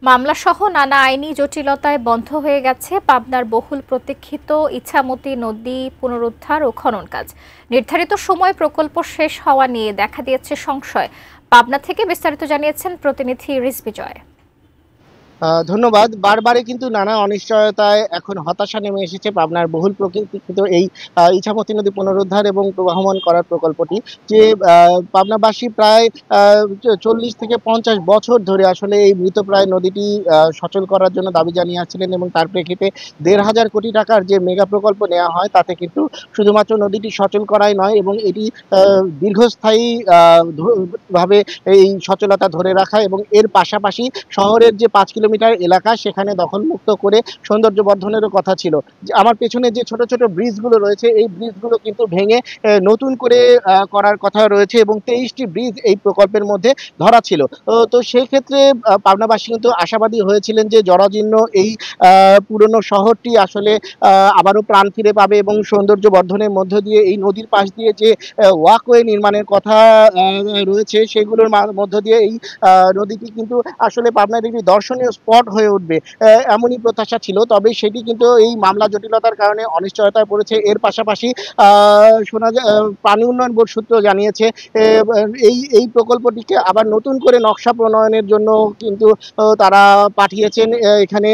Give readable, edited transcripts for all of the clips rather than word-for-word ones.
মামলাসহ নানা আইনি জটিলতায় বন্ধ হয়ে গেছে পাবনার বহুল প্রতীক্ষিত ইছামতি নদী পুনরুদ্ধার ও খনন কাজ। নির্ধারিত সময় প্রকল্প শেষ হওয়া নিয়ে দেখা দিয়েছে সংশয়। পাবনা থেকে বিস্তারিত জানিয়েছেন প্রতিনিধি রিজভী জয়। ধন্যবাদ। বারবারই কিন্তু নানা অনিশ্চয়তায় এখন হতাশা নেমে এসেছে পাবনার বহুল প্রতীক্ষিত এই ইছামতি নদী পুনরুদ্ধার এবং প্রবাহমান করার প্রকল্পটি। যে পাবনাবাসী প্রায় 40 থেকে 50 বছর ধরে আসলে এই মৃতপ্রায় নদীটি সচল করার জন্য দাবি জানিয়ে আসছিলেন, এবং তার প্রেক্ষিতে 1,500 কোটি টাকার যে মেগা প্রকল্প নেওয়া হয় তাতে কিন্তু শুধুমাত্র নদীটি সচল করাই নয়, এবং এটি দীর্ঘস্থায়ী ভাবে এই সচলতা ধরে রাখা এবং এর পাশাপাশি শহরের যে 5 কিলোমিটার এলাকা সেখানে দখলমুক্ত করে সৌন্দর্য বর্ধনেরও কথা ছিল। আমার পেছনে যে ছোট ছোট ব্রিজগুলো রয়েছে এই ব্রিজগুলো কিন্তু ভেঙে নতুন করে করার কথা রয়েছে, এবং 23টি ব্রিজ এই প্রকল্পের মধ্যে ধরা ছিল। তো সেই ক্ষেত্রে পাবনাবাসী কিন্তু আশাবাদী হয়েছিলেন যে জরাজীর্ণ এই পুরনো শহরটি আসলে আবারও প্রাণ ফিরে পাবে, এবং সৌন্দর্য বর্ধনের মধ্য দিয়ে এই নদীর পাশ দিয়ে যে ওয়াকওয়ে নির্মাণের কথা রয়েছে সেগুলোর মধ্য দিয়ে এই নদীটি কিন্তু আসলে পাবনার একটি দর্শনীয় স্পট হয়ে উঠবে, এমনই প্রত্যাশা ছিল। তবে সেটি কিন্তু এই মামলা জটিলতার কারণে অনিশ্চয়তায় পড়েছে। এর পাশাপাশি শোনা যায়, পানি উন্নয়ন বোর্ড সূত্র জানিয়েছে এই এই প্রকল্পটিকে আবার নতুন করে নকশা প্রণয়নের জন্য কিন্তু তারা পাঠিয়েছেন। এখানে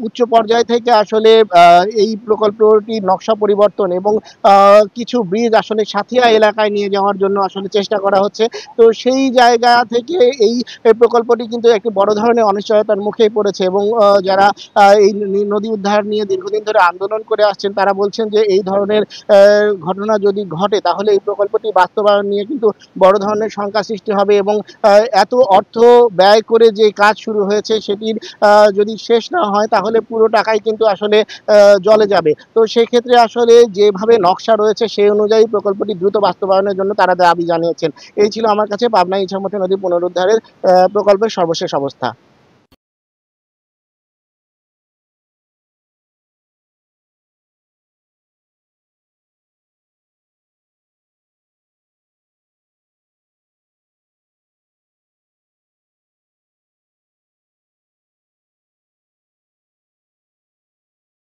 উচ্চ পর্যায় থেকে আসলে এই প্রকল্পটির নকশা পরিবর্তন এবং কিছু ব্রিজ আসলে সাথিয়া এলাকায় নিয়ে যাওয়ার জন্য আসলে চেষ্টা করা হচ্ছে। তো সেই জায়গা থেকে এই প্রকল্পটি কিন্তু একটি বড় ধরনের অনিশ্চয়তার মুখে পড়েছে, এবং যারা এই নদী উদ্ধার নিয়ে দীর্ঘদিন ধরে আন্দোলন করে আসছেন তারা বলছেন যে এই ধরনের ঘটনা যদি ঘটে তাহলে এই প্রকল্পটি বাস্তবায়ন নিয়ে কিন্তু বড় ধরনের শঙ্কা সৃষ্টি হবে, এবং এত অর্থ ব্যয় করে যে কাজ শুরু হয়েছে সেটির যদি শেষ না হয় তাহলে পুরো টাকাই কিন্তু আসলে জলে যাবে। তো সেই ক্ষেত্রে আসলে যেভাবে নকশা রয়েছে সেই অনুযায়ী প্রকল্পটি দ্রুত বাস্তবায়নের জন্য তারা দাবি জানিয়েছেন। এই ছিল আমার কাছে পাবনা ইছামতি নদী পুনরুদ্ধারের প্রকল্পের সর্বশেষ অবস্থা।